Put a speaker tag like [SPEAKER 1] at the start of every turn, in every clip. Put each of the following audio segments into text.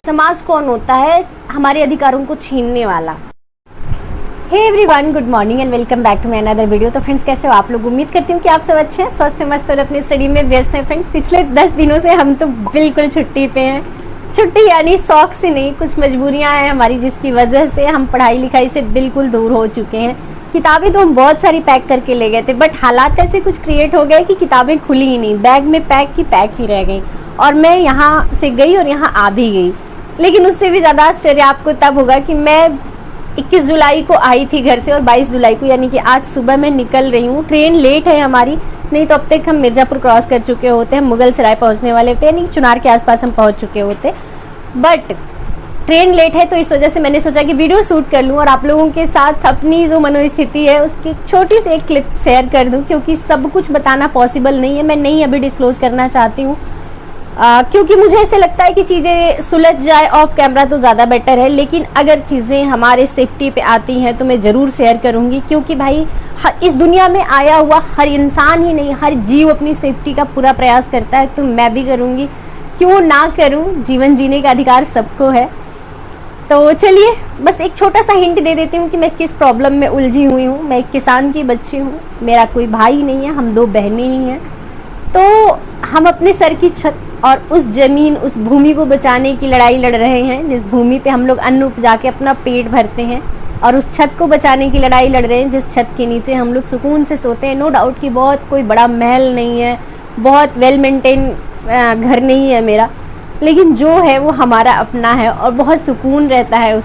[SPEAKER 1] समाज कौन होता है? हमारे अधिकारों को छीनने वाला। Hey everyone, good morning and welcome back to my another video. तो फ्रेंड्स, कैसे हो आप लोग? उम्मीद करती हूँ कि आप सब अच्छे हैं, स्वस्थ हैं, मस्त और अपनी स्टडी में व्यस्त हैं। फ्रेंड्स, पिछले 10 दिनों से हम तो बिल्कुल छुट्टी पे हैं। छुट्टी यानी शौक से नहीं, कुछ मजबूरियाँ हैं हमारी जिसकी वजह से हम पढ़ाई लिखाई से बिल्कुल दूर हो चुके हैं। किताबें तो हम बहुत सारी पैक करके ले गए थे, बट हालात ऐसे कुछ क्रिएट हो गए कि किताबें खुली ही नहीं, बैग में पैक की पैक ही रह गई। और मैं यहाँ से गई और यहाँ आ भी गई। लेकिन उससे भी ज़्यादा आश्चर्य आपको तब होगा कि मैं 21 जुलाई को आई थी घर से और 22 जुलाई को यानी कि आज सुबह मैं निकल रही हूँ। ट्रेन लेट है हमारी, नहीं तो अब तक हम मिर्ज़ापुर क्रॉस कर चुके होते हैं, मुगल सराय पहुँचने वाले होते हैं, यानी चुनार के आसपास हम पहुँच चुके होते। बट ट्रेन लेट है तो इस वजह से मैंने सोचा कि वीडियो शूट कर लूँ और आप लोगों के साथ अपनी जो मनोस्थिति है उसकी छोटी सी एक क्लिप शेयर कर दूँ, क्योंकि सब कुछ बताना पॉसिबल नहीं है। मैं नहीं अभी डिस्क्लोज करना चाहती हूँ, क्योंकि मुझे ऐसे लगता है कि चीज़ें सुलझ जाए ऑफ कैमरा तो ज़्यादा बेटर है। लेकिन अगर चीज़ें हमारे सेफ्टी पे आती हैं तो मैं ज़रूर शेयर करूँगी, क्योंकि भाई इस दुनिया में आया हुआ हर इंसान ही नहीं, हर जीव अपनी सेफ्टी का पूरा प्रयास करता है, तो मैं भी करूँगी, क्यों ना करूँ। जीवन जीने का अधिकार सबको है। तो चलिए बस एक छोटा सा हिंट दे देती हूँ कि मैं किस प्रॉब्लम में उलझी हुई हूँ। मैं एक किसान की बच्ची हूँ, मेरा कोई भाई नहीं है, हम 2 बहनें ही हैं। तो हम अपने सर की छत और उस ज़मीन, उस भूमि को बचाने की लड़ाई लड़ रहे हैं, जिस भूमि पे हम लोग अन्न उपजा के अपना पेट भरते हैं, और उस छत को बचाने की लड़ाई लड़ रहे हैं जिस छत के नीचे हम लोग सुकून से सोते हैं। नो डाउट कि बहुत कोई बड़ा महल नहीं है, बहुत वेल मेंटेन घर नहीं है मेरा, लेकिन जो है वो हमारा अपना है और बहुत सुकून रहता है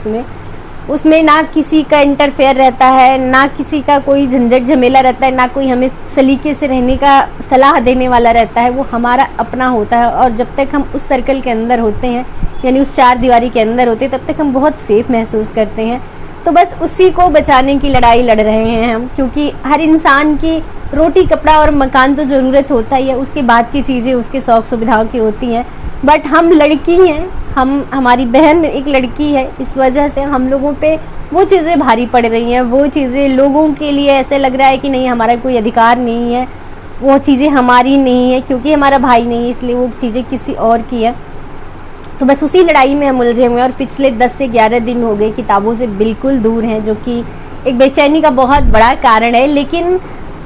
[SPEAKER 1] उसमें ना किसी का इंटरफेयर रहता है, ना किसी का कोई झंझट झमेला रहता है, ना कोई हमें सलीके से रहने का सलाह देने वाला रहता है। वो हमारा अपना होता है और जब तक हम उस सर्कल के अंदर होते हैं, यानी उस 4 दीवारी के अंदर होते हैं, तब तक हम बहुत सेफ महसूस करते हैं। तो बस उसी को बचाने की लड़ाई लड़ रहे हैं हम, क्योंकि हर इंसान की रोटी कपड़ा और मकान तो ज़रूरत होता ही है, उसके बाद की चीज़ें उसके शौक़ सुविधाओं की होती हैं। बट हम लड़की हैं, हमारी बहन एक लड़की है, इस वजह से हम लोगों पे वो चीज़ें भारी पड़ रही हैं। वो चीज़ें लोगों के लिए ऐसे लग रहा है कि नहीं, हमारा कोई अधिकार नहीं है, वो चीज़ें हमारी नहीं है, क्योंकि हमारा भाई नहीं है इसलिए वो चीज़ें किसी और की है। तो बस उसी लड़ाई में हम उलझे हुए हैं और पिछले 10 से 11 दिन हो गए किताबों से बिल्कुल दूर हैं, जो कि एक बेचैनी का बहुत बड़ा कारण है। लेकिन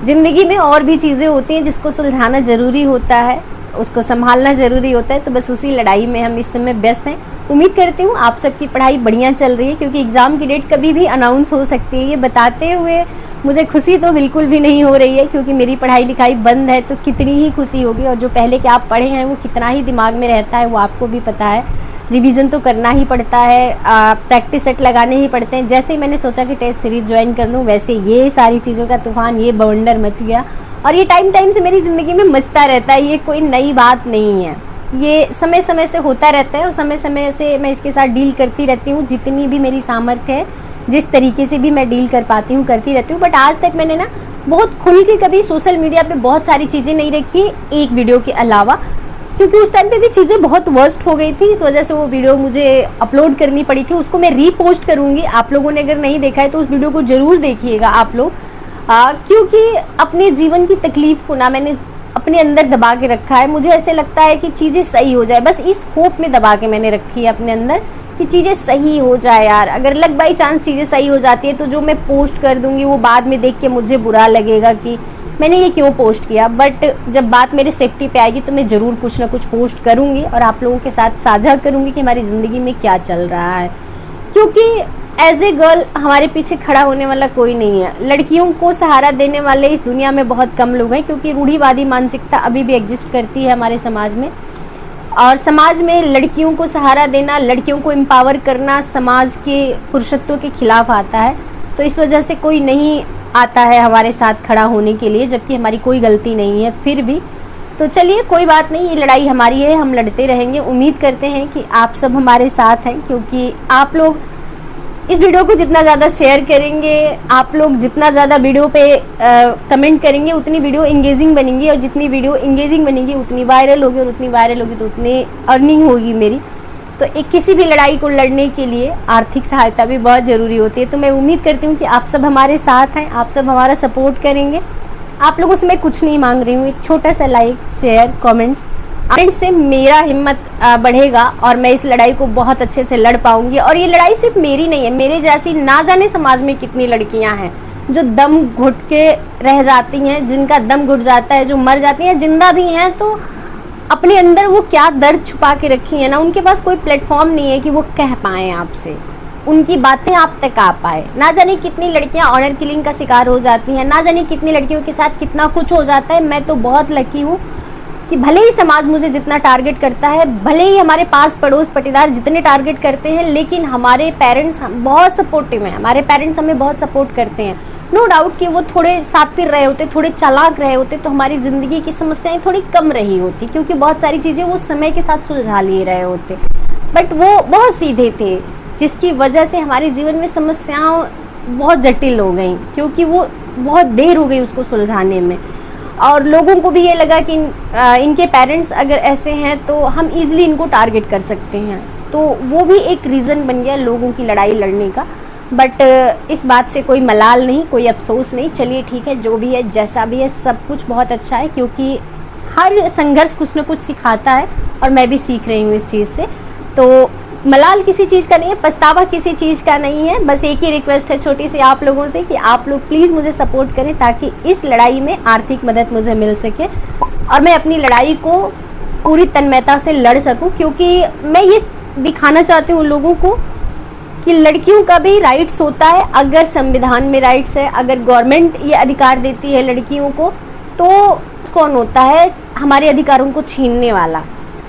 [SPEAKER 1] ज़िंदगी में और भी चीज़ें होती हैं जिसको सुलझाना ज़रूरी होता है, उसको संभालना ज़रूरी होता है। तो बस उसी लड़ाई में हम इस समय व्यस्त हैं। उम्मीद करती हूँ आप सबकी पढ़ाई बढ़िया चल रही है, क्योंकि एग्ज़ाम की डेट कभी भी अनाउंस हो सकती है। ये बताते हुए मुझे खुशी तो बिल्कुल भी नहीं हो रही है, क्योंकि मेरी पढ़ाई लिखाई बंद है तो कितनी ही खुशी होगी, और जो पहले के आप पढ़े हैं वो कितना ही दिमाग में रहता है वो आपको भी पता है। रिवीजन तो करना ही पड़ता है, प्रैक्टिस सेट लगाने ही पड़ते हैं। जैसे ही मैंने सोचा कि टेस्ट सीरीज ज्वाइन कर लूँ, वैसे ये सारी चीज़ों का तूफान, ये बवंडर मच गया, और ये टाइम से मेरी ज़िंदगी में मचता रहता है। ये कोई नई बात नहीं है, ये समय समय से होता रहता है और समय समय से मैं इसके साथ डील करती रहती हूँ। जितनी भी मेरी सामर्थ्य है, जिस तरीके से भी मैं डील कर पाती हूँ करती रहती हूँ। बट आज तक मैंने ना बहुत खुल के कभी सोशल मीडिया पे बहुत सारी चीज़ें नहीं रखी, एक वीडियो के अलावा, क्योंकि उस टाइम पे भी चीज़ें बहुत वर्स्ट हो गई थी। इस वजह से वो वीडियो मुझे अपलोड करनी पड़ी थी। उसको मैं रीपोस्ट करूँगी, आप लोगों ने अगर नहीं देखा है तो उस वीडियो को ज़रूर देखिएगा आप लोग, क्योंकि अपने जीवन की तकलीफ़ को ना मैंने अपने अंदर दबा के रखा है। मुझे ऐसे लगता है कि चीज़ें सही हो जाए, बस इस होप में दबा के मैंने रखी है अपने अंदर कि चीज़ें सही हो जाए यार। अगर लग बाई चांस चीज़ें सही हो जाती है तो जो मैं पोस्ट कर दूँगी वो बाद में देख के मुझे बुरा लगेगा कि मैंने ये क्यों पोस्ट किया। बट जब बात मेरे सेफ्टी पे आएगी तो मैं ज़रूर कुछ ना कुछ पोस्ट करूँगी और आप लोगों के साथ साझा करूँगी कि हमारी ज़िंदगी में क्या चल रहा है, क्योंकि एज ए गर्ल हमारे पीछे खड़ा होने वाला कोई नहीं है। लड़कियों को सहारा देने वाले इस दुनिया में बहुत कम लोग हैं, क्योंकि रूढ़िवादी मानसिकता अभी भी एग्जिस्ट करती है हमारे समाज में, और समाज में लड़कियों को सहारा देना, लड़कियों को एम्पावर करना समाज के पुरुषत्व के खिलाफ आता है। तो इस वजह से कोई नहीं आता है हमारे साथ खड़ा होने के लिए, जबकि हमारी कोई गलती नहीं है फिर भी। तो चलिए कोई बात नहीं, ये लड़ाई हमारी है, हम लड़ते रहेंगे। उम्मीद करते हैं कि आप सब हमारे साथ हैं, क्योंकि आप लोग इस वीडियो को जितना ज़्यादा शेयर करेंगे, आप लोग जितना ज़्यादा वीडियो पे कमेंट करेंगे, उतनी वीडियो इंगेजिंग बनेंगी, और जितनी वीडियो इंगेजिंग बनेगी उतनी वायरल होगी, और उतनी वायरल होगी तो उतनी अर्निंग होगी मेरी। तो एक किसी भी लड़ाई को लड़ने के लिए आर्थिक सहायता भी बहुत ज़रूरी होती है। तो मैं उम्मीद करती हूँ कि आप सब हमारे साथ हैं, आप सब हमारा सपोर्ट करेंगे। आप लोगों से मैं कुछ नहीं मांग रही हूँ, एक छोटा सा लाइक, शेयर, कमेंट्स फ्रेंड्स से मेरा हिम्मत बढ़ेगा और मैं इस लड़ाई को बहुत अच्छे से लड़ पाऊंगी। और ये लड़ाई सिर्फ मेरी नहीं है, मेरे जैसी ना जाने समाज में कितनी लड़कियां हैं जो दम घुट के रह जाती हैं, जिनका दम घुट जाता है, जो मर जाती हैं, जिंदा भी हैं तो अपने अंदर वो क्या दर्द छुपा के रखी है ना, उनके पास कोई प्लेटफॉर्म नहीं है कि वो कह पाएँ आपसे, उनकी बातें आप तक आ पाए। ना जाने कितनी लड़कियां ऑनर किलिंग का शिकार हो जाती हैं, ना जाने कितनी लड़कियों के साथ कितना कुछ हो जाता है। मैं तो बहुत लकी हूँ कि भले ही समाज मुझे जितना टारगेट करता है, भले ही हमारे पास पड़ोस पटीदार जितने टारगेट करते हैं, लेकिन हमारे पेरेंट्स बहुत सपोर्टिव हैं, हमारे पेरेंट्स हमें बहुत सपोर्ट करते हैं। नो डाउट कि वो थोड़े सातिर रहे होते, थोड़े चालाक रहे होते तो हमारी ज़िंदगी की समस्याएं थोड़ी कम रही होती, क्योंकि बहुत सारी चीज़ें वो समय के साथ सुलझा ले रहे होते। बट वो बहुत सीधे थे, जिसकी वजह से हमारे जीवन में समस्याएं बहुत जटिल हो गई, क्योंकि वो बहुत देर हो गई उसको सुलझाने में। और लोगों को भी ये लगा कि इनके पेरेंट्स अगर ऐसे हैं तो हम इजीली इनको टारगेट कर सकते हैं, तो वो भी एक रीज़न बन गया लोगों की लड़ाई लड़ने का। बट इस बात से कोई मलाल नहीं, कोई अफसोस नहीं। चलिए ठीक है, जो भी है जैसा भी है सब कुछ बहुत अच्छा है, क्योंकि हर संघर्ष कुछ न कुछ सिखाता है और मैं भी सीख रही हूँ इस चीज़ से। तो मलाल किसी चीज़ का नहीं है, पछतावा किसी चीज़ का नहीं है। बस एक ही रिक्वेस्ट है छोटी सी आप लोगों से कि आप लोग प्लीज़ मुझे सपोर्ट करें ताकि इस लड़ाई में आर्थिक मदद मुझे मिल सके और मैं अपनी लड़ाई को पूरी तन्मयता से लड़ सकूं, क्योंकि मैं ये दिखाना चाहती हूँ लोगों को कि लड़कियों का भी राइट्स होता है। अगर संविधान में राइट्स है, अगर गवर्नमेंट ये अधिकार देती है लड़कियों को, तो कौन होता है हमारे अधिकारों को छीनने वाला?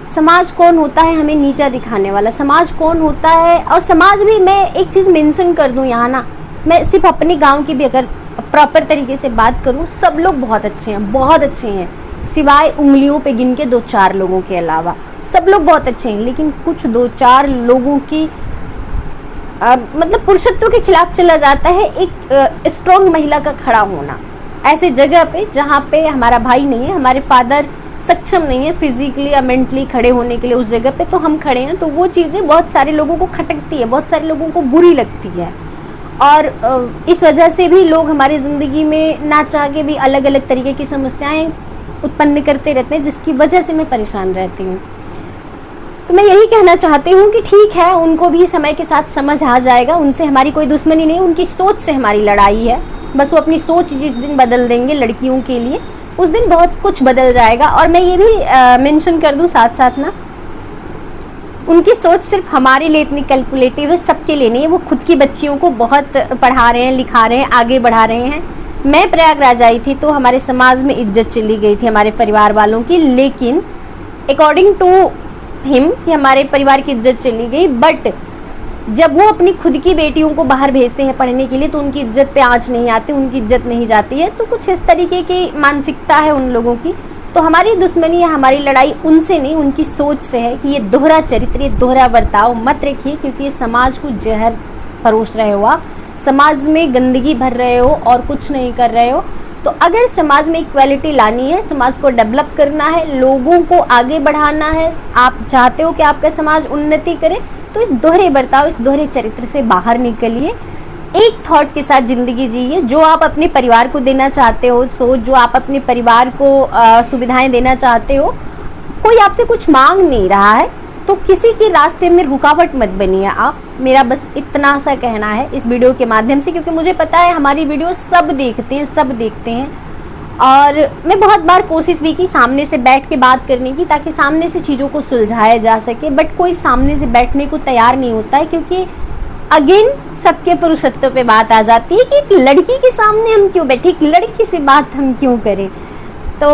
[SPEAKER 1] समाज कौन होता है हमें नीचा दिखाने वाला? समाज कौन होता है? और समाज भी, मैं एक चीज़ मेंशन कर दूं यहाँ ना, मैं सिर्फ अपने गांव की भी अगर प्रॉपर तरीके से बात करूं, सब लोग बहुत अच्छे हैं, बहुत अच्छे हैं, सिवाय उंगलियों पे गिन के 2-4 लोगों के अलावा सब लोग बहुत अच्छे हैं। लेकिन कुछ 2-4 लोगों की मतलब पुरुषत्व के खिलाफ चला जाता है एक स्ट्रॉन्ग महिला का खड़ा होना ऐसे जगह पे जहाँ पे हमारा भाई नहीं है, हमारे फादर सक्षम नहीं है फिजिकली या मेंटली खड़े होने के लिए उस जगह पे, तो हम खड़े हैं। तो वो चीज़ें बहुत सारे लोगों को खटकती है, बहुत सारे लोगों को बुरी लगती है, और इस वजह से भी लोग हमारी ज़िंदगी में ना चाह के भी अलग अलग तरीके की समस्याएं उत्पन्न करते रहते हैं, जिसकी वजह से मैं परेशान रहती हूँ। तो मैं यही कहना चाहती हूँ कि ठीक है, उनको भी समय के साथ समझ आ जाएगा, उनसे हमारी कोई दुश्मनी नहीं, उनकी सोच से हमारी लड़ाई है। बस वो अपनी सोच जिस दिन बदल देंगे लड़कियों के लिए, उस दिन बहुत कुछ बदल जाएगा। और मैं ये भी मेंशन कर दूं साथ साथ ना, उनकी सोच सिर्फ हमारे लिए इतनी कैलकुलेटिव है, सबके लिए नहीं है। वो खुद की बच्चियों को बहुत पढ़ा रहे हैं, लिखा रहे हैं, आगे बढ़ा रहे हैं। मैं प्रयागराज आई थी तो हमारे समाज में इज्जत चली गई थी हमारे परिवार वालों की, लेकिन अकॉर्डिंग टू हिम कि हमारे परिवार की इज्जत चली गई। बट जब वो अपनी खुद की बेटियों को बाहर भेजते हैं पढ़ने के लिए तो उनकी इज्जत पे आंच नहीं आती, उनकी इज्जत नहीं जाती है। तो कुछ इस तरीके की मानसिकता है उन लोगों की। तो हमारी दुश्मनी या हमारी लड़ाई उनसे नहीं, उनकी सोच से है कि ये दोहरा चरित्र, ये दोहरा बर्ताव मत रखिए, क्योंकि ये समाज को जहर परोस रहे हो, आप समाज में गंदगी भर रहे हो और कुछ नहीं कर रहे हो। तो अगर समाज में इक्वालिटी लानी है, समाज को डेवलप करना है, लोगों को आगे बढ़ाना है, आप चाहते हो कि आपका समाज उन्नति करे, तो इस दोहरे बर्ताव, इस दोहरे चरित्र से बाहर निकलिए। एक थॉट के साथ ज़िंदगी जिए, जो आप अपने परिवार को देना चाहते हो, सोच जो आप अपने परिवार को सुविधाएं देना चाहते हो। कोई आपसे कुछ मांग नहीं रहा है तो किसी के रास्ते में रुकावट मत बनिए आप। मेरा बस इतना सा कहना है इस वीडियो के माध्यम से, क्योंकि मुझे पता है हमारी वीडियो सब देखते हैं। और मैं बहुत बार कोशिश भी की सामने से बैठ के बात करने की, ताकि सामने से चीज़ों को सुलझाया जा सके, बट कोई सामने से बैठने को तैयार नहीं होता है, क्योंकि अगेन सबके पुरुषत्व पे बात आ जाती है कि एक लड़की के सामने हम क्यों बैठे, एक लड़की से बात हम क्यों करें। तो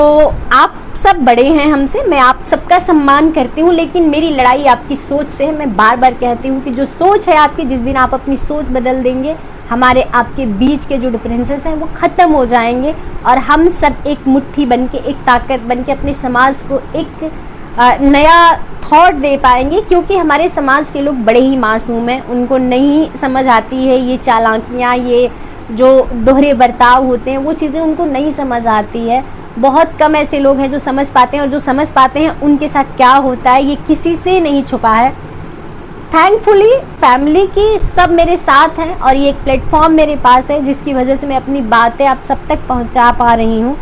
[SPEAKER 1] आप सब बड़े हैं हमसे, मैं आप सबका सम्मान करती हूँ, लेकिन मेरी लड़ाई आपकी सोच से है। मैं बार बार कहती हूँ कि जो सोच है आपकी, जिस दिन आप अपनी सोच बदल देंगे, हमारे आपके बीच के जो डिफरेंसेस हैं वो ख़त्म हो जाएंगे और हम सब एक मुट्ठी बन के, एक ताकत बन के अपने समाज को एक नया थॉट दे पाएंगे। क्योंकि हमारे समाज के लोग बड़े ही मासूम हैं, उनको नहीं समझ आती है ये चालाकियाँ, ये जो दोहरे बर्ताव होते हैं, वो चीज़ें उनको नहीं समझ आती है। बहुत कम ऐसे लोग हैं जो समझ पाते हैं, और जो समझ पाते हैं उनके साथ क्या होता है ये किसी से नहीं छुपा है। थैंकफुली फैमिली की सब मेरे साथ हैं और ये एक प्लेटफॉर्म मेरे पास है जिसकी वजह से मैं अपनी बातें आप सब तक पहुंचा पा रही हूँ।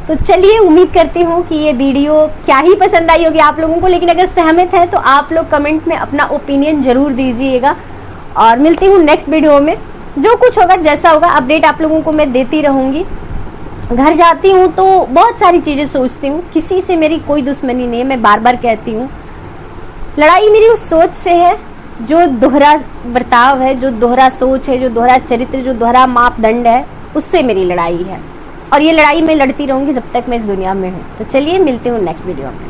[SPEAKER 1] तो चलिए, उम्मीद करती हूँ कि ये वीडियो क्या ही पसंद आई होगी आप लोगों को, लेकिन अगर सहमत है तो आप लोग कमेंट में अपना ओपिनियन ज़रूर दीजिएगा। और मिलती हूँ नेक्स्ट वीडियो में। जो कुछ होगा, जैसा होगा, अपडेट आप लोगों को मैं देती रहूँगी। घर जाती हूँ तो बहुत सारी चीज़ें सोचती हूँ, किसी से मेरी कोई दुश्मनी नहीं है, मैं बार बार कहती हूँ। लड़ाई मेरी उस सोच से है जो दोहरा बर्ताव है, जो दोहरा सोच है, जो दोहरा चरित्र, जो दोहरा मापदंड है, उससे मेरी लड़ाई है। और ये लड़ाई मैं लड़ती रहूँगी जब तक मैं इस दुनिया में हूँ। तो चलिए, मिलती हूँ नेक्स्ट वीडियो में।